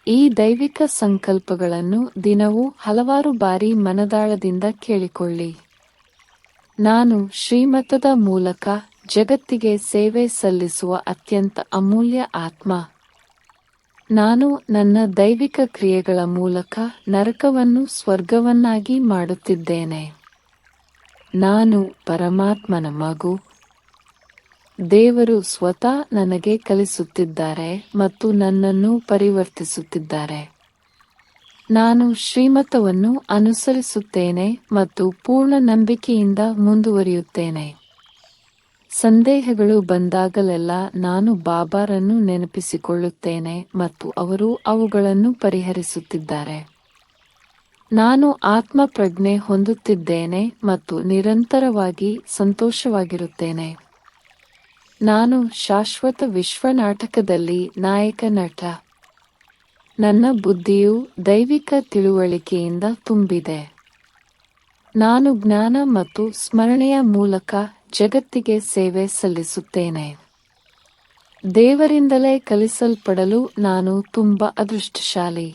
ಈ ದೈವಿಕ ಸಂಕಲ್ಪಗಳನ್ನು ದಿನವೂ ಹಲವಾರು ಬಾರಿ ಮನದಾಳದಿಂದ ಕೇಳಿಕೊಳ್ಳಿ. ನಾನು ಶ್ರೀಮತದ ಮೂಲಕ ಜಗತ್ತಿಗೆ ಸೇವೆ ಸಲ್ಲಿಸುವ ಅತ್ಯಂತ ಅಮೂಲ್ಯ ಆತ್ಮ. ನಾನು ನನ್ನ ದೈವಿಕ ಕ್ರಿಯೆಗಳ ಮೂಲಕ ನರಕವನ್ನು ಸ್ವರ್ಗವನ್ನಾಗಿ ಮಾಡುತ್ತಿದ್ದೇನೆ. ನಾನು ಪರಮಾತ್ಮನ ಮಗು. ದೇವರು ಸ್ವತಃ ನನಗೆ ಕಲಿಸುತ್ತಿದ್ದಾರೆ ಮತ್ತು ನನ್ನನ್ನು ಪರಿವರ್ತಿಸುತ್ತಿದ್ದಾರೆ. ನಾನು ಶ್ರೀಮತವನ್ನು ಅನುಸರಿಸುತ್ತೇನೆ ಮತ್ತು ಪೂರ್ಣ ನಂಬಿಕೆಯಿಂದ ಮುಂದುವರಿಯುತ್ತೇನೆ. ಸಂದೇಹಗಳು ಬಂದಾಗಲೆಲ್ಲ ನಾನು ಬಾಬಾರನ್ನು ನೆನಪಿಸಿಕೊಳ್ಳುತ್ತೇನೆ ಮತ್ತು ಅವರು ಅವುಗಳನ್ನು ಪರಿಹರಿಸುತ್ತಿದ್ದಾರೆ. ನಾನು ಆತ್ಮ ಪ್ರಜ್ಞೆ ಹೊಂದುತ್ತಿದ್ದೇನೆ ಮತ್ತು ನಿರಂತರವಾಗಿ ಸಂತೋಷವಾಗಿರುತ್ತೇನೆ. ನಾನು ಶಾಶ್ವತ ವಿಶ್ವನಾಟಕದಲ್ಲಿ ನಾಯಕ ನಟ. ನನ್ನ ಬುದ್ಧಿಯು ದೈವಿಕ ತಿಳುವಳಿಕೆಯಿಂದ ತುಂಬಿದೆ. ನಾನು ಜ್ಞಾನ ಮತ್ತು ಸ್ಮರಣೆಯ ಮೂಲಕ ಜಗತ್ತಿಗೆ ಸೇವೆ ಸಲ್ಲಿಸುತ್ತೇನೆ. ದೇವರಿಂದಲೇ ಕಲಿಸಲ್ಪಡಲು ನಾನು ತುಂಬಾ ಅದೃಷ್ಟಶಾಲಿ.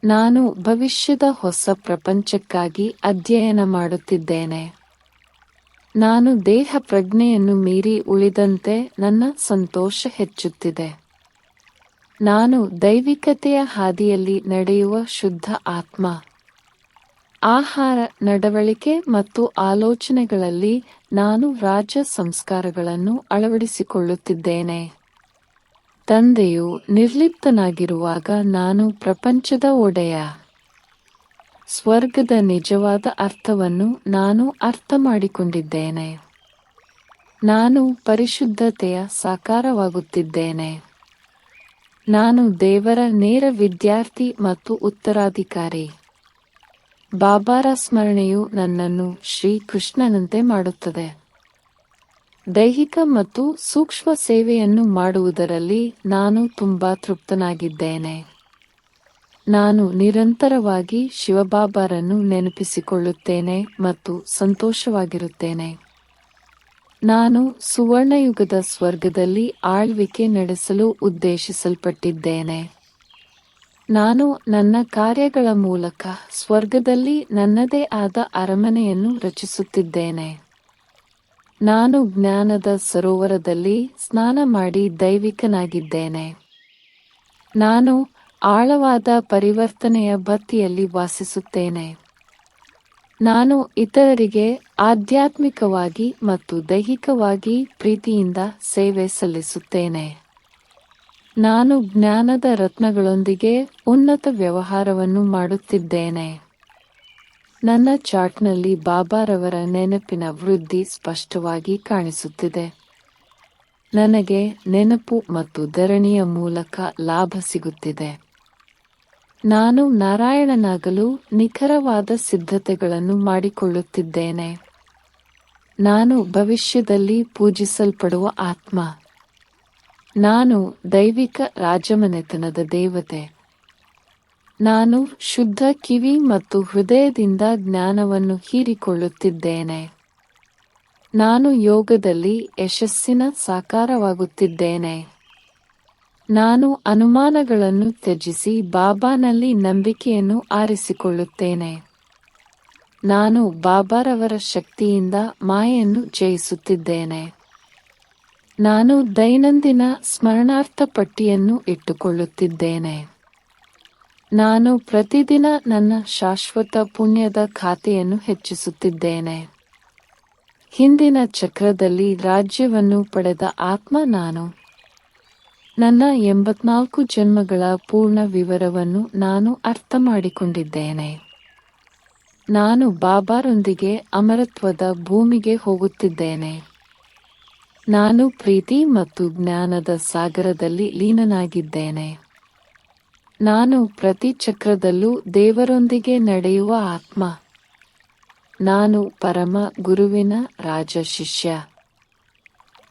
ನಾನು ಭವಿಷ್ಯದ ಹೊಸ ಪ್ರಪಂಚಕ್ಕಾಗಿ ಅಧ್ಯಯನ ಮಾಡುತ್ತಿದ್ದೇನೆ. ನಾನು ದೇಹ ಪ್ರಜ್ಞೆಯನ್ನು ಮೀರಿ ಉಳಿದಂತೆ ನನ್ನ ಸಂತೋಷ ಹೆಚ್ಚುತ್ತಿದೆ. ನಾನು ದೈವಿಕತೆಯ ಹಾದಿಯಲ್ಲಿ ನಡೆಯುವ ಶುದ್ಧ ಆತ್ಮ. ಆಹಾರ, ನಡವಳಿಕೆ ಮತ್ತು ಆಲೋಚನೆಗಳಲ್ಲಿ ನಾನು ರಾಜ ಸಂಸ್ಕಾರಗಳನ್ನು ಅಳವಡಿಸಿಕೊಳ್ಳುತ್ತಿದ್ದೇನೆ. ತಂದೆಯು ನಿರ್ಲಿಪ್ತನಾಗಿರುವಾಗ ನಾನು ಪ್ರಪಂಚದ ಒಡೆಯ. ಸ್ವರ್ಗದ ನಿಜವಾದ ಅರ್ಥವನ್ನು ನಾನು ಅರ್ಥಮಾಡಿಕೊಂಡಿದ್ದೇನೆ. ನಾನು ಪರಿಶುದ್ಧತೆಯ ಸಾಕಾರವಾಗುತ್ತಿದ್ದೇನೆ. ನಾನು ದೇವರ ನೇರ ವಿದ್ಯಾರ್ಥಿ ಮತ್ತು ಉತ್ತರಾಧಿಕಾರಿ. ಬಾಬಾರ ಸ್ಮರಣೆಯು ನನ್ನನ್ನು ಶ್ರೀ ಕೃಷ್ಣನಂತೆ ಮಾಡುತ್ತದೆ. ದೈಹಿಕ ಮತ್ತು ಸೂಕ್ಷ್ಮ ಸೇವೆಯನ್ನು ಮಾಡುವುದರಲ್ಲಿ ನಾನು ತುಂಬಾ ತೃಪ್ತನಾಗಿದ್ದೇನೆ. ನಾನು ನಿರಂತರವಾಗಿ ಶಿವಬಾಬಾರನ್ನು ನೆನಪಿಸಿಕೊಳ್ಳುತ್ತೇನೆ ಮತ್ತು ಸಂತೋಷವಾಗಿರುತ್ತೇನೆ. ನಾನು ಸುವರ್ಣಯುಗದ ಸ್ವರ್ಗದಲ್ಲಿ ಆಳ್ವಿಕೆ ನಡೆಸಲು ಉದ್ದೇಶಿಸಲ್ಪಟ್ಟಿದ್ದೇನೆ. ನಾನು ನನ್ನ ಕಾರ್ಯಗಳ ಮೂಲಕ ಸ್ವರ್ಗದಲ್ಲಿ ನನ್ನದೇ ಆದ ಅರಮನೆಯನ್ನು ರಚಿಸುತ್ತಿದ್ದೇನೆ. ನಾನು ಜ್ಞಾನದ ಸರೋವರದಲ್ಲಿ ಸ್ನಾನ ಮಾಡಿ ದೈವಿಕನಾಗಿದ್ದೇನೆ. ನಾನು ಆಳವಾದ ಪರಿವರ್ತನೆಯ ಬತ್ತಿಯಲ್ಲಿ ವಾಸಿಸುತ್ತೇನೆ. ನಾನು ಇತರರಿಗೆ ಆಧ್ಯಾತ್ಮಿಕವಾಗಿ ಮತ್ತು ದೈಹಿಕವಾಗಿ ಪ್ರೀತಿಯಿಂದ ಸೇವೆ ಸಲ್ಲಿಸುತ್ತೇನೆ. ನಾನು ಜ್ಞಾನದ ರತ್ನಗಳೊಂದಿಗೆ ಉನ್ನತ ವ್ಯವಹಾರವನ್ನು ಮಾಡುತ್ತಿದ್ದೇನೆ. ನನ್ನ ಚಾರ್ಟ್ನಲ್ಲಿ ಬಾಬಾರವರ ನೆನಪಿನ ವೃದ್ಧಿ ಸ್ಪಷ್ಟವಾಗಿ ಕಾಣಿಸುತ್ತಿದೆ. ನನಗೆ ನೆನಪು ಮತ್ತು ಧರಣಿಯ ಮೂಲಕ ಲಾಭ ಸಿಗುತ್ತಿದೆ. ನಾನು ನಾರಾಯಣನಾಗಲು ನಿಖರವಾದ ಸಿದ್ಧತೆಗಳನ್ನು ಮಾಡಿಕೊಳ್ಳುತ್ತಿದ್ದೇನೆ. ನಾನು ಭವಿಷ್ಯದಲ್ಲಿ ಪೂಜಿಸಲ್ಪಡುವ ಆತ್ಮ. ನಾನು ದೈವಿಕ ರಾಜಮನೆತನದ ದೇವತೆ. ನಾನು ಶುದ್ಧ ಕಿವಿ ಮತ್ತು ಹೃದಯದಿಂದ ಜ್ಞಾನವನ್ನು ಹೀರಿಕೊಳ್ಳುತ್ತಿದ್ದೇನೆ. ನಾನು ಯೋಗದಲ್ಲಿ ಯಶಸ್ಸಿನ ಸಾಕಾರವಾಗುತ್ತಿದ್ದೇನೆ. ನಾನು ಅನುಮಾನಗಳನ್ನು ತ್ಯಜಿಸಿ ಬಾಬಾನಲ್ಲಿ ನಂಬಿಕೆಯನ್ನು ಆರಿಸಿಕೊಳ್ಳುತ್ತೇನೆ. ನಾನು ಬಾಬಾರವರ ಶಕ್ತಿಯಿಂದ ಮಾಯೆಯನ್ನು ಜಯಿಸುತ್ತಿದ್ದೇನೆ. ನಾನು ದೈನಂದಿನ ಸ್ಮರಣಾರ್ಥ ಪಟ್ಟಿಯನ್ನು ಇಟ್ಟುಕೊಳ್ಳುತ್ತಿದ್ದೇನೆ. ನಾನು ಪ್ರತಿದಿನ ನನ್ನ ಶಾಶ್ವತ ಪುಣ್ಯದ ಖಾತೆಯನ್ನು ಹೆಚ್ಚಿಸುತ್ತಿದ್ದೇನೆ. ಹಿಂದಿನ ಚಕ್ರದಲ್ಲಿ ರಾಜ್ಯವನ್ನು ಪಡೆದ ಆತ್ಮ ನಾನು. ನನ್ನ 84 ಜನ್ಮಗಳ ಪೂರ್ಣ ವಿವರವನ್ನು ನಾನು ಅರ್ಥಮಾಡಿಕೊಂಡಿದ್ದೇನೆ. ನಾನು ಬಾಬಾರೊಂದಿಗೆ ಅಮರತ್ವದ ಭೂಮಿಗೆ ಹೋಗುತ್ತಿದ್ದೇನೆ. ನಾನು ಪ್ರೀತಿ ಮತ್ತು ಜ್ಞಾನದ ಸಾಗರದಲ್ಲಿ ಲೀನನಾಗಿದ್ದೇನೆ. ನಾನು ಪ್ರತಿ ಚಕ್ರದಲ್ಲೂ ದೇವರೊಂದಿಗೆ ನಡೆಯುವ ಆತ್ಮ. ನಾನು ಪರಮ ಗುರುವಿನ ರಾಜ ಶಿಷ್ಯ.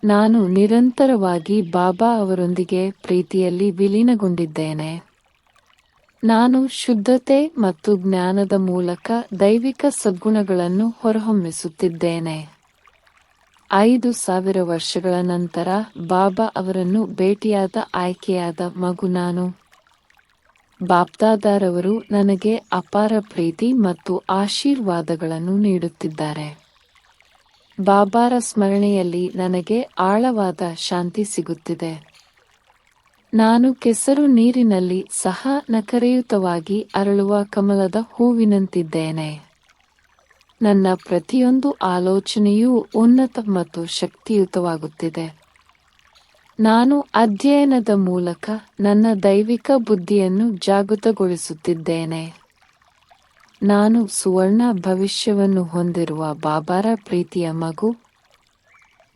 ನಾನು ನಿರಂತರವಾಗಿ ಬಾಬಾ ಅವರೊಂದಿಗೆ ಪ್ರೀತಿಯಲ್ಲಿ ವಿಲೀನಗೊಂಡಿದ್ದೇನೆ. ನಾನು ಶುದ್ಧತೆ ಮತ್ತು ಜ್ಞಾನದ ಮೂಲಕ ದೈವಿಕ ಸದ್ಗುಣಗಳನ್ನು ಹೊರಹೊಮ್ಮಿಸುತ್ತಿದ್ದೇನೆ. 5000 ವರ್ಷಗಳ ನಂತರ ಬಾಬಾ ಅವರನ್ನು ಭೇಟಿಯಾದ ಆಯ್ಕೆಯಾದ ಮಗು ನಾನು. ಬಾಪ್ದಾದಾರವರು ನನಗೆ ಅಪಾರ ಪ್ರೀತಿ ಮತ್ತು ಆಶೀರ್ವಾದಗಳನ್ನು ನೀಡುತ್ತಿದ್ದಾರೆ. ಬಾಬಾರ ಸ್ಮರಣೆಯಲ್ಲಿ ನನಗೆ ಆಳವಾದ ಶಾಂತಿ ಸಿಗುತ್ತಿದೆ. ನಾನು ಕೆಸರು ನೀರಿನಲ್ಲಿ ಸಹ ನಕರೆಯುತವಾಗಿ ಅರಳುವ ಕಮಲದ ಹೂವಿನಂತಿದ್ದೇನೆ. ನನ್ನ ಪ್ರತಿಯೊಂದು ಆಲೋಚನೆಯೂ ಉನ್ನತ ಮತ್ತು ಶಕ್ತಿಯುತವಾಗುತ್ತಿದೆ. ನಾನು ಅಧ್ಯಯನದ ಮೂಲಕ ನನ್ನ ದೈವಿಕ ಬುದ್ಧಿಯನ್ನು ಜಾಗೃತಗೊಳಿಸುತ್ತಿದ್ದೇನೆ. ನಾನು ಸುವರ್ಣ ಭವಿಷ್ಯವನ್ನು ಹೊಂದಿರುವ ಬಾಬಾರ ಪ್ರೀತಿಯ ಮಗು.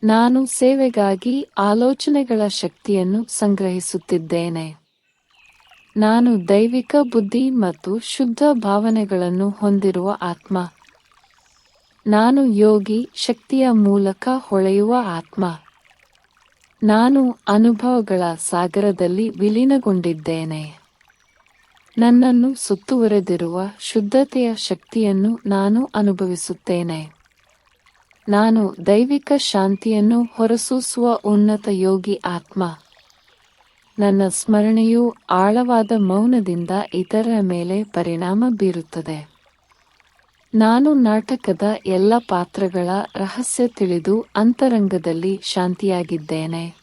ನಾನು ಸೇವೆಗಾಗಿ ಆಲೋಚನೆಗಳ ಶಕ್ತಿಯನ್ನು ಸಂಗ್ರಹಿಸುತ್ತಿದ್ದೇನೆ. ನಾನು ದೈವಿಕ ಬುದ್ಧಿ ಮತ್ತು ಶುದ್ಧ ಭಾವನೆಗಳನ್ನು ಹೊಂದಿರುವ ಆತ್ಮ. ನಾನು ಯೋಗಿ ಶಕ್ತಿಯ ಮೂಲಕ ಹೊಳೆಯುವ ಆತ್ಮ. ನಾನು ಅನುಭವಗಳ ಸಾಗರದಲ್ಲಿ ವಿಲೀನಗೊಂಡಿದ್ದೇನೆ. ನನ್ನನ್ನು ಸುತ್ತುವರೆದಿರುವ ಶುದ್ಧತೆಯ ಶಕ್ತಿಯನ್ನು ನಾನು ಅನುಭವಿಸುತ್ತೇನೆ. ನಾನು ದೈವಿಕ ಶಾಂತಿಯನ್ನು ಹೊರಸೂಸುವ ಉನ್ನತ ಯೋಗಿ ಆತ್ಮ. ನನ್ನ ಸ್ಮರಣೆಯು ಆಳವಾದ ಮೌನದಿಂದ ಇತರರ ಮೇಲೆ ಪರಿಣಾಮ ಬೀರುತ್ತದೆ. ನಾನು ನಾಟಕದ ಎಲ್ಲ ಪಾತ್ರಗಳ ರಹಸ್ಯ ತಿಳಿದು ಅಂತರಂಗದಲ್ಲಿ ಶಾಂತಿಯಾಗಿದ್ದೇನೆ.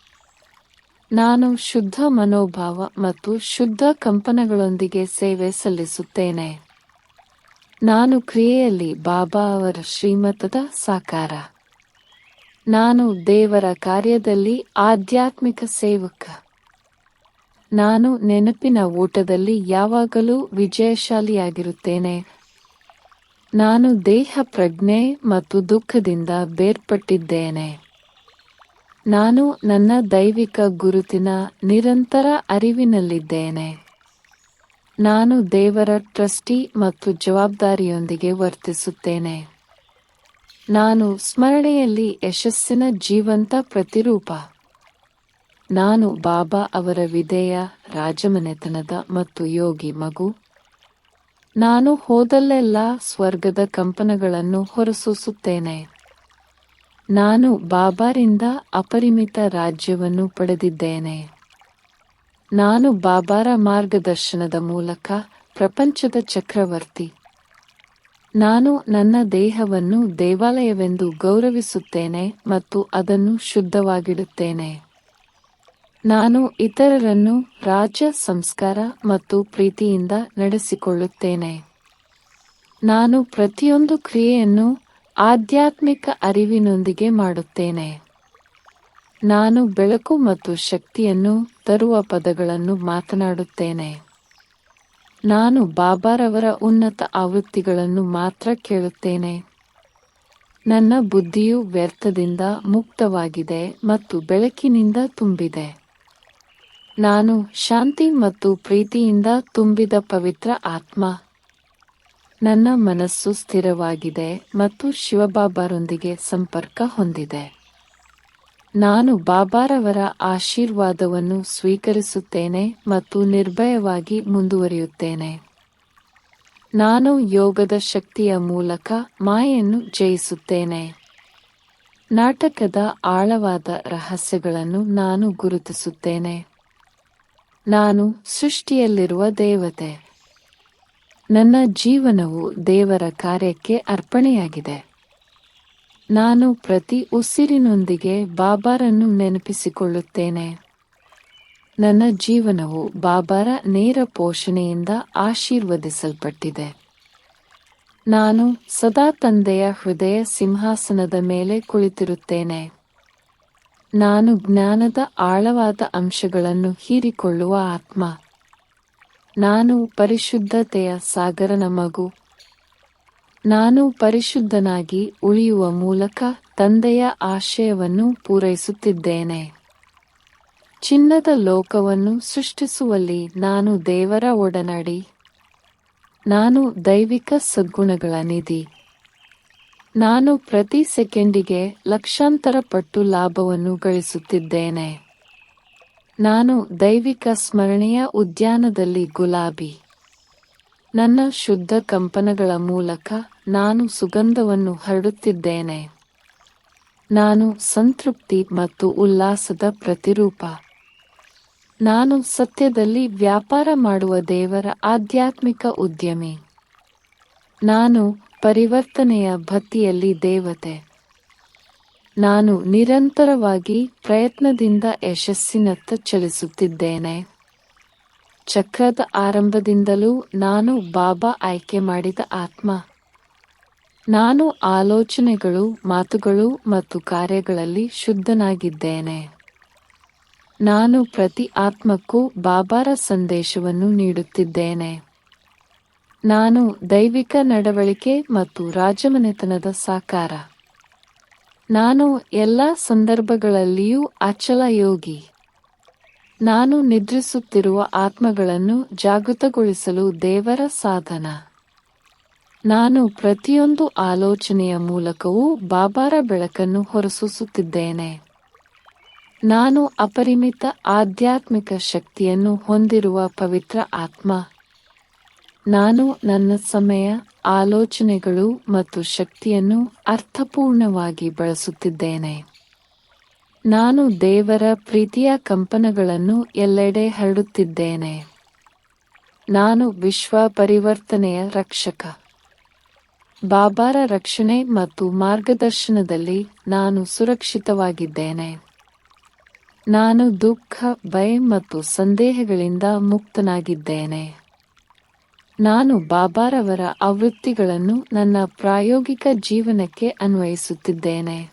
ನಾನು ಶುದ್ಧ ಮನೋಭಾವ ಮತ್ತು ಶುದ್ಧ ಕಂಪನಗಳೊಂದಿಗೆ ಸೇವೆ ಸಲ್ಲಿಸುತ್ತೇನೆ. ನಾನು ಕ್ರಿಯೆಯಲ್ಲಿ ಬಾಬಾ ಅವರ ಶ್ರೀಮತದ ಸಾಕಾರ. ನಾನು ದೇವರ ಕಾರ್ಯದಲ್ಲಿ ಆಧ್ಯಾತ್ಮಿಕ ಸೇವಕ. ನಾನು ನೆನಪಿನ ಓಟದಲ್ಲಿ ಯಾವಾಗಲೂ ವಿಜಯಶಾಲಿಯಾಗಿರುತ್ತೇನೆ. ನಾನು ದೇಹ ಪ್ರಜ್ಞೆ ಮತ್ತು ದುಃಖದಿಂದ ಬೇರ್ಪಟ್ಟಿದ್ದೇನೆ. ನಾನು ನನ್ನ ದೈವಿಕ ಗುರುತಿನ ನಿರಂತರ ಅರಿವಿನಲ್ಲಿದ್ದೇನೆ. ನಾನು ದೇವರ ಟ್ರಸ್ಟಿ ಮತ್ತು ಜವಾಬ್ದಾರಿಯೊಂದಿಗೆ ವರ್ತಿಸುತ್ತೇನೆ. ನಾನು ಸ್ಮರಣೆಯಲ್ಲಿ ಯಶಸ್ಸಿನ ಜೀವಂತ ಪ್ರತಿರೂಪ. ನಾನು ಬಾಬಾ ಅವರ ವಿಧೇಯ ರಾಜಮನೆತನದ ಮತ್ತು ಯೋಗಿ ಮಗು. ನಾನು ಹೋದಲ್ಲೆಲ್ಲ ಸ್ವರ್ಗದ ಕಂಪನಗಳನ್ನು ಹೊರಸೂಸುತ್ತೇನೆ. ನಾನು ಬಾಬಾರಿಂದ ಅಪರಿಮಿತ ರಾಜ್ಯವನ್ನು ಪಡೆದಿದ್ದೇನೆ. ನಾನು ಬಾಬಾರ ಮಾರ್ಗದರ್ಶನದ ಮೂಲಕ ಪ್ರಪಂಚದ ಚಕ್ರವರ್ತಿ. ನಾನು ನನ್ನ ದೇಹವನ್ನು ದೇವಾಲಯವೆಂದು ಗೌರವಿಸುತ್ತೇನೆ ಮತ್ತು ಅದನ್ನು ಶುದ್ಧವಾಗಿಡುತ್ತೇನೆ. ನಾನು ಇತರರನ್ನು ರಾಜ್ಯ ಸಂಸ್ಕಾರ ಮತ್ತು ಪ್ರೀತಿಯಿಂದ ನಡೆಸಿಕೊಳ್ಳುತ್ತೇನೆ. ನಾನು ಪ್ರತಿಯೊಂದು ಕ್ರಿಯೆಯನ್ನು ಆಧ್ಯಾತ್ಮಿಕ ಅರಿವಿನೊಂದಿಗೆ ಮಾಡುತ್ತೇನೆ. ನಾನು ಬೆಳಕು ಮತ್ತು ಶಕ್ತಿಯನ್ನು ತರುವ ಪದಗಳನ್ನು ಮಾತನಾಡುತ್ತೇನೆ. ನಾನು ಬಾಬಾರವರ ಉನ್ನತ ಆವೃತ್ತಿಗಳನ್ನು ಮಾತ್ರ ಕೇಳುತ್ತೇನೆ. ನನ್ನ ಬುದ್ಧಿಯು ವ್ಯರ್ಥದಿಂದ ಮುಕ್ತವಾಗಿದೆ ಮತ್ತು ಬೆಳಕಿನಿಂದ ತುಂಬಿದೆ. ನಾನು ಶಾಂತಿ ಮತ್ತು ಪ್ರೀತಿಯಿಂದ ತುಂಬಿದ ಪವಿತ್ರ ಆತ್ಮ. ನನ್ನ ಮನಸ್ಸು ಸ್ಥಿರವಾಗಿದೆ ಮತ್ತು ಶಿವಬಾಬಾರೊಂದಿಗೆ ಸಂಪರ್ಕ ಹೊಂದಿದೆ. ನಾನು ಬಾಬಾರವರ ಆಶೀರ್ವಾದವನ್ನು ಸ್ವೀಕರಿಸುತ್ತೇನೆ ಮತ್ತು ನಿರ್ಭಯವಾಗಿ ಮುಂದುವರಿಯುತ್ತೇನೆ. ನಾನು ಯೋಗದ ಶಕ್ತಿಯ ಮೂಲಕ ಮಾಯೆಯನ್ನು ಜಯಿಸುತ್ತೇನೆ. ನಾಟಕದ ಆಳವಾದ ರಹಸ್ಯಗಳನ್ನು ನಾನು ಗುರುತಿಸುತ್ತೇನೆ. ನಾನು ಸೃಷ್ಟಿಯಲ್ಲಿರುವ ದೇವತೆ. ನನ್ನ ಜೀವನವು ದೇವರ ಕಾರ್ಯಕ್ಕೆ ಅರ್ಪಣೆಯಾಗಿದೆ. ನಾನು ಪ್ರತಿ ಉಸಿರಿನೊಂದಿಗೆ ಬಾಬಾರನ್ನು ನೆನಪಿಸಿಕೊಳ್ಳುತ್ತೇನೆ. ನನ್ನ ಜೀವನವು ಬಾಬಾರ ನೇರ ಪೋಷಣೆಯಿಂದ ಆಶೀರ್ವದಿಸಲ್ಪಟ್ಟಿದೆ. ನಾನು ಸದಾ ತಂದೆಯ ಹೃದಯ ಸಿಂಹಾಸನದ ಮೇಲೆ ಕುಳಿತಿರುತ್ತೇನೆ. ನಾನು ಜ್ಞಾನದ ಆಳವಾದ ಅಂಶಗಳನ್ನು ಹೀರಿಕೊಳ್ಳುವ ಆತ್ಮ. ನಾನು ಪರಿಶುದ್ಧತೆಯ ಸಾಗರನ ಮಗು. ನಾನು ಪರಿಶುದ್ಧನಾಗಿ ಉಳಿಯುವ ಮೂಲಕ ತಂದೆಯ ಆಶಯವನ್ನು ಪೂರೈಸುತ್ತಿದ್ದೇನೆ. ಚಿನ್ನದ ಲೋಕವನ್ನು ಸೃಷ್ಟಿಸುವಲ್ಲಿ ನಾನು ದೇವರ ಒಡನಾಡಿ. ನಾನು ದೈವಿಕ ಸದ್ಗುಣಗಳ ನಿಧಿ. ನಾನು ಪ್ರತಿ ಸೆಕೆಂಡಿಗೆ ಲಕ್ಷಾಂತರ ಪಟ್ಟು ಲಾಭವನ್ನು ಗಳಿಸುತ್ತಿದ್ದೇನೆ. ನಾನು ದೈವಿಕ ಸ್ಮರಣೆಯ ಉದ್ಯಾನದಲ್ಲಿ ಗುಲಾಬಿ. ನನ್ನ ಶುದ್ಧ ಕಂಪನಗಳ ಮೂಲಕ ನಾನು ಸುಗಂಧವನ್ನು ಹರಡುತ್ತಿದ್ದೇನೆ. ನಾನು ಸಂತೃಪ್ತಿ ಮತ್ತು ಉಲ್ಲಾಸದ ಪ್ರತಿರೂಪ. ನಾನು ಸತ್ಯದಲ್ಲಿ ವ್ಯಾಪಾರ ಮಾಡುವ ದೇವರ ಆಧ್ಯಾತ್ಮಿಕ ಉದ್ಯಮಿ. ನಾನು ಪರಿವರ್ತನೆಯ ಭಕ್ತಿಯಲ್ಲಿ ದೇವತೆ. ನಾನು ನಿರಂತರವಾಗಿ ಪ್ರಯತ್ನದಿಂದ ಯಶಸ್ಸಿನತ್ತ ಚಲಿಸುತ್ತಿದ್ದೇನೆ. ಚಕ್ರದ ಆರಂಭದಿಂದಲೂ ನಾನು ಬಾಬಾ ಆಯ್ಕೆ ಮಾಡಿದ ಆತ್ಮ. ನಾನು ಆಲೋಚನೆಗಳು, ಮಾತುಗಳು ಮತ್ತು ಕಾರ್ಯಗಳಲ್ಲಿ ಶುದ್ಧನಾಗಿದ್ದೇನೆ. ನಾನು ಪ್ರತಿ ಆತ್ಮಕ್ಕೂ ಬಾಬಾರ ಸಂದೇಶವನ್ನು ನೀಡುತ್ತಿದ್ದೇನೆ. ನಾನು ದೈವಿಕ ನಡವಳಿಕೆ ಮತ್ತು ರಾಜಮನೆತನದ ಸಾಕಾರ. ನಾನು ಎಲ್ಲ ಸಂದರ್ಭಗಳಲ್ಲಿಯೂ ಅಚಲ ಯೋಗಿ. ನಾನು ನಿದ್ರಿಸುತ್ತಿರುವ ಆತ್ಮಗಳನ್ನು ಜಾಗೃತಗೊಳಿಸಲು ದೇವರ ಸಾಧನ. ನಾನು ಪ್ರತಿಯೊಂದು ಆಲೋಚನೆಯ ಮೂಲಕವೂ ಬಾಬಾರ ಬೆಳಕನ್ನು ಹೊರಸೂಸುತ್ತಿದ್ದೇನೆ. ನಾನು ಅಪರಿಮಿತ ಆಧ್ಯಾತ್ಮಿಕ ಶಕ್ತಿಯನ್ನು ಹೊಂದಿರುವ ಪವಿತ್ರ ಆತ್ಮ. ನಾನು ನನ್ನ ಸಮಯ, ಆಲೋಚನೆಗಳು ಮತ್ತು ಶಕ್ತಿಯನ್ನು ಅರ್ಥಪೂರ್ಣವಾಗಿ ಬಳಸುತ್ತಿದ್ದೇನೆ. ನಾನು ದೇವರ ಪ್ರೀತಿಯ ಕಂಪನಗಳನ್ನು ಎಲ್ಲೆಡೆ ಹರಡುತ್ತಿದ್ದೇನೆ. ನಾನು ವಿಶ್ವ ಪರಿವರ್ತನೆಯ ರಕ್ಷಕ. ಬಾಬಾರ ರಕ್ಷಣೆ ಮತ್ತು ಮಾರ್ಗದರ್ಶನದಲ್ಲಿ ನಾನು ಸುರಕ್ಷಿತವಾಗಿದ್ದೇನೆ. ನಾನು ದುಃಖ, ಭಯ ಮತ್ತು ಸಂದೇಹಗಳಿಂದ ಮುಕ್ತನಾಗಿದ್ದೇನೆ. ನಾನು ಬಾಬಾರವರ ಆವೃತ್ತಿಗಳನ್ನು ನನ್ನ ಪ್ರಾಯೋಗಿಕ ಜೀವನಕ್ಕೆ ಅನ್ವಯಿಸುತ್ತಿದ್ದೇನೆ.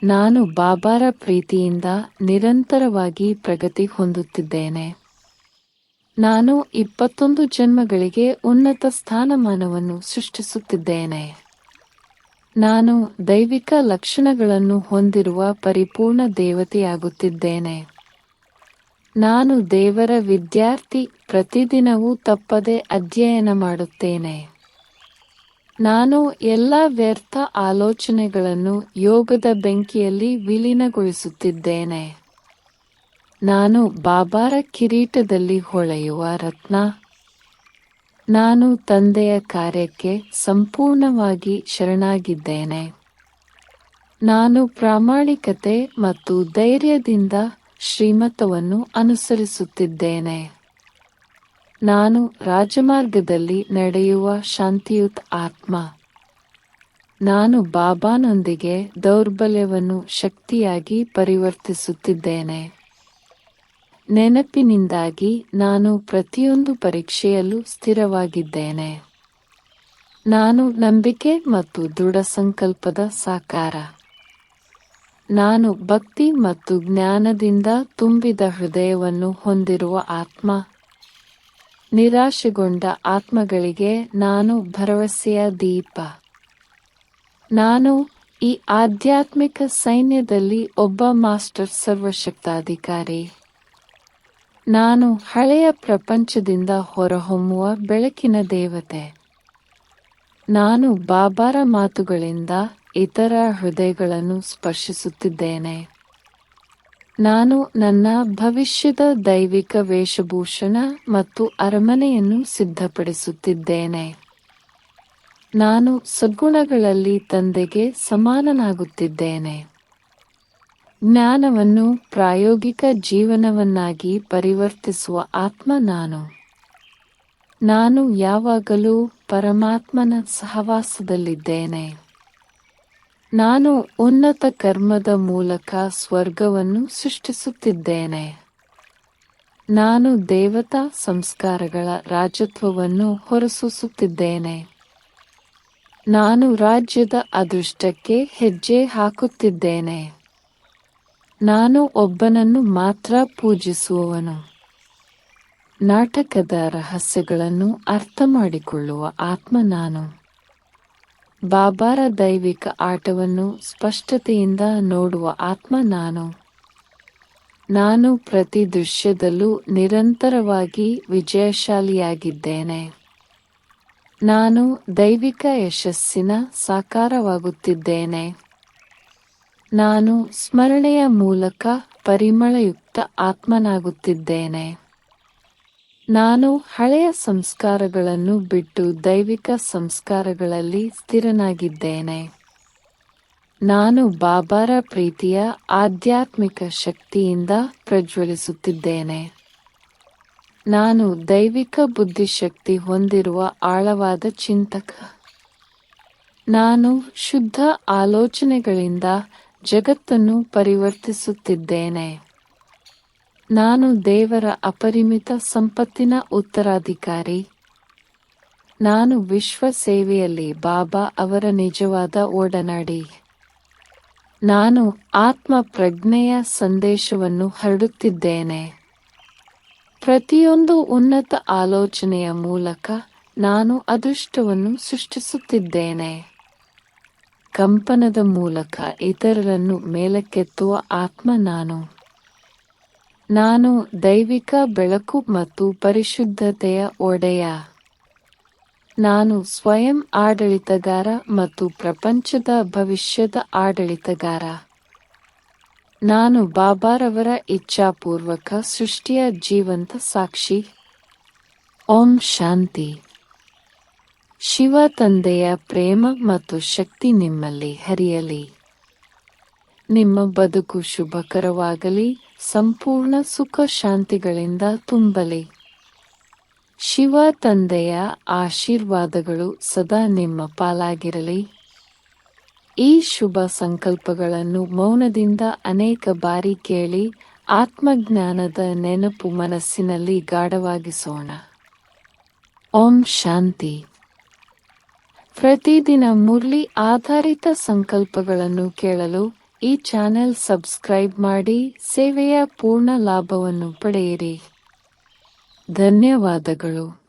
ನಾನು ಬಾಬಾರ ಪ್ರೀತಿಯಿಂದ ನಿರಂತರವಾಗಿ ಪ್ರಗತಿ ಹೊಂದುತ್ತಿದ್ದೇನೆ. ನಾನು 21 ಜನ್ಮಗಳಿಗೆ ಉನ್ನತ ಸ್ಥಾನಮಾನವನ್ನು ಸೃಷ್ಟಿಸುತ್ತಿದ್ದೇನೆ. ನಾನು ದೈವಿಕ ಲಕ್ಷಣಗಳನ್ನು ಹೊಂದಿರುವ ಪರಿಪೂರ್ಣ ದೇವತೆಯಾಗುತ್ತಿದ್ದೇನೆ. ನಾನು ದೇವರ ವಿದ್ಯಾರ್ಥಿ, ಪ್ರತಿದಿನವೂ ತಪ್ಪದೆ ಅಧ್ಯಯನ ಮಾಡುತ್ತೇನೆ. ನಾನು ಎಲ್ಲ ವ್ಯರ್ಥ ಆಲೋಚನೆಗಳನ್ನು ಯೋಗದ ಬೆಂಕಿಯಲ್ಲಿ ವಿಲೀನಗೊಳಿಸುತ್ತಿದ್ದೇನೆ. ನಾನು ಬಾಬಾರ ಕಿರೀಟದಲ್ಲಿ ಹೊಳೆಯುವ ರತ್ನ. ನಾನು ತಂದೆಯ ಕಾರ್ಯಕ್ಕೆ ಸಂಪೂರ್ಣವಾಗಿ ಶರಣಾಗಿದ್ದೇನೆ. ನಾನು ಪ್ರಾಮಾಣಿಕತೆ ಮತ್ತು ಧೈರ್ಯದಿಂದ ಶ್ರೀಮತವನ್ನು ಅನುಸರಿಸುತ್ತಿದ್ದೇನೆ. ನಾನು ರಾಜಮಾರ್ಗದಲ್ಲಿ ನಡೆಯುವ ಶಾಂತಿಯುತ ಆತ್ಮ. ನಾನು ಬಾಬಾನೊಂದಿಗೆ ದೌರ್ಬಲ್ಯವನ್ನು ಶಕ್ತಿಯಾಗಿ ಪರಿವರ್ತಿಸುತ್ತಿದ್ದೇನೆ. ನೆನಪಿನಿಂದಾಗಿ ನಾನು ಪ್ರತಿಯೊಂದು ಪರೀಕ್ಷೆಯಲ್ಲೂ ಸ್ಥಿರವಾಗಿದ್ದೇನೆ. ನಾನು ನಂಬಿಕೆ ಮತ್ತು ದೃಢ ಸಂಕಲ್ಪದ ಸಾಕಾರ. ನಾನು ಭಕ್ತಿ ಮತ್ತು ಜ್ಞಾನದಿಂದ ತುಂಬಿದ ಹೃದಯವನ್ನು ಹೊಂದಿರುವ ಆತ್ಮ. ನಿರಾಶೆಗೊಂಡ ಆತ್ಮಗಳಿಗೆ ನಾನು ಭರವಸೆಯ ದೀಪ. ನಾನು ಈ ಆಧ್ಯಾತ್ಮಿಕ ಸೈನ್ಯದಲ್ಲಿ ಒಬ್ಬ ಮಾಸ್ಟರ್ ಸರ್ವಶಕ್ತಾಧಿಕಾರಿ. ನಾನು ಹಳೆಯ ಪ್ರಪಂಚದಿಂದ ಹೊರಹೊಮ್ಮುವ ಬೆಳಕಿನ ದೇವತೆ. ನಾನು ಬಾಬಾರ ಮಾತುಗಳಿಂದ ಇತರ ಹೃದಯಗಳನ್ನು ಸ್ಪರ್ಶಿಸುತ್ತಿದ್ದೇನೆ. ನಾನು ನನ್ನ ಭವಿಷ್ಯದ ದೈವಿಕ ವೇಷಭೂಷಣ ಮತ್ತು ಅರಮನೆಯನ್ನು ಸಿದ್ಧಪಡಿಸುತ್ತಿದ್ದೇನೆ. ನಾನು ಸದ್ಗುಣಗಳಲ್ಲಿ ತಂದೆಗೆ ಸಮಾನನಾಗುತ್ತಿದ್ದೇನೆ. ಜ್ಞಾನವನ್ನು ಪ್ರಾಯೋಗಿಕ ಜೀವನವನ್ನಾಗಿ ಪರಿವರ್ತಿಸುವ ಆತ್ಮ ನಾನು. ನಾನು ಯಾವಾಗಲೂ ಪರಮಾತ್ಮನ ಸಹವಾಸದಲ್ಲಿದ್ದೇನೆ. ನಾನು ಉನ್ನತ ಕರ್ಮದ ಮೂಲಕ ಸ್ವರ್ಗವನ್ನು ಸೃಷ್ಟಿಸುತ್ತಿದ್ದೇನೆ. ನಾನು ದೇವತಾ ಸಂಸ್ಕಾರಗಳ ರಾಜತ್ವವನ್ನು ಹೊರಸೂಸುತ್ತಿದ್ದೇನೆ. ನಾನು ರಾಜ್ಯದ ಅದೃಷ್ಟಕ್ಕೆ ಹೆಜ್ಜೆ ಹಾಕುತ್ತಿದ್ದೇನೆ. ನಾನು ಒಬ್ಬನನ್ನು ಮಾತ್ರ ಪೂಜಿಸುವವನು. ನಾಟಕದ ರಹಸ್ಯಗಳನ್ನು ಅರ್ಥಮಾಡಿಕೊಳ್ಳುವ ಆತ್ಮ ನಾನು. ಬಾಬಾರ ದೈವಿಕ ಆಟವನ್ನು ಸ್ಪಷ್ಟತೆಯಿಂದ ನೋಡುವ ಆತ್ಮ ನಾನು. ನಾನು ಪ್ರತಿ ದೃಶ್ಯದಲ್ಲೂ ನಿರಂತರವಾಗಿ ವಿಜಯಶಾಲಿಯಾಗಿದ್ದೇನೆ. ನಾನು ದೈವಿಕ ಯಶಸ್ಸಿನ ಸಾಕಾರವಾಗುತ್ತಿದ್ದೇನೆ. ನಾನು ಸ್ಮರಣೆಯ ಮೂಲಕ ಪರಿಮಳಯುಕ್ತ ಆತ್ಮನಾಗುತ್ತಿದ್ದೇನೆ. ನಾನು ಹಳೆಯ ಸಂಸ್ಕಾರಗಳನ್ನು ಬಿಟ್ಟು ದೈವಿಕ ಸಂಸ್ಕಾರಗಳಲ್ಲಿ ಸ್ಥಿರನಾಗಿದ್ದೇನೆ. ನಾನು ಬಾಬಾರ ಪ್ರೀತಿಯ ಆಧ್ಯಾತ್ಮಿಕ ಶಕ್ತಿಯಿಂದ ಪ್ರಜ್ವಲಿಸುತ್ತಿದ್ದೇನೆ. ನಾನು ದೈವಿಕ ಬುದ್ಧಿಶಕ್ತಿ ಹೊಂದಿರುವ ಆಳವಾದ ಚಿಂತಕ. ನಾನು ಶುದ್ಧ ಆಲೋಚನೆಗಳಿಂದ ಜಗತ್ತನ್ನು ಪರಿವರ್ತಿಸುತ್ತಿದ್ದೇನೆ. ನಾನು ದೇವರ ಅಪರಿಮಿತ ಸಂಪತ್ತಿನ ಉತ್ತರಾಧಿಕಾರಿ. ನಾನು ವಿಶ್ವ ಸೇವೆಯಲ್ಲಿ ಬಾಬಾ ಅವರ ನಿಜವಾದ ಒಡನಾಡಿ. ನಾನು ಆತ್ಮ ಪ್ರಜ್ಞೆಯ ಸಂದೇಶವನ್ನು ಹರಡುತ್ತಿದ್ದೇನೆ. ಪ್ರತಿಯೊಂದು ಉನ್ನತ ಆಲೋಚನೆಯ ಮೂಲಕ ನಾನು ಅದೃಷ್ಟವನ್ನು ಸೃಷ್ಟಿಸುತ್ತಿದ್ದೇನೆ. ಕಂಪನದ ಮೂಲಕ ಇತರರನ್ನು ಮೇಲಕ್ಕೆತ್ತುವ ಆತ್ಮ ನಾನು. ನಾನು ದೈವಿಕ ಬೆಳಕು ಮತ್ತು ಪರಿಶುದ್ಧತೆಯ ಒಡೆಯ. ನಾನು ಸ್ವಯಂ ಆಡಳಿತಗಾರ ಮತ್ತು ಪ್ರಪಂಚದ ಭವಿಷ್ಯದ ಆಡಳಿತಗಾರ. ನಾನು ಬಾಬಾರವರ ಇಚ್ಛಾಪೂರ್ವಕ ಸೃಷ್ಟಿಯ ಜೀವಂತ ಸಾಕ್ಷಿ. ಓಂ ಶಾಂತಿ. ಶಿವ ತಂದೆಯ ಪ್ರೇಮ ಮತ್ತು ಶಕ್ತಿ ನಿಮ್ಮಲ್ಲಿ ಹರಿಯಲಿ. ನಿಮ್ಮ ಬದುಕು ಶುಭಕರವಾಗಲಿ, ಸಂಪೂರ್ಣ ಸುಖ ಶಾಂತಿಗಳಿಂದ ತುಂಬಲಿ. ಶಿವ ತಂದೆಯ ಆಶೀರ್ವಾದಗಳು ಸದಾ ನಿಮ್ಮ ಪಾಲಾಗಿರಲಿ. ಈ ಶುಭ ಸಂಕಲ್ಪಗಳನ್ನು ಮೌನದಿಂದ ಅನೇಕ ಬಾರಿ ಕೇಳಿ ಆತ್ಮಜ್ಞಾನದ ನೆನಪು ಮನಸ್ಸಿನಲ್ಲಿ ಗಾಢವಾಗಿಸೋಣ. ಓಂ ಶಾಂತಿ. ಪ್ರತಿದಿನ ಮುರಳಿ ಆಧಾರಿತ ಸಂಕಲ್ಪಗಳನ್ನು ಕೇಳಲು ಈ ಚಾನೆಲ್ ಸಬ್ಸ್ಕ್ರೈಬ್ ಮಾಡಿ ಸೇವೆಯ ಪೂರ್ಣ ಲಾಭವನ್ನು ಪಡೆಯಿರಿ. ಧನ್ಯವಾದಗಳು.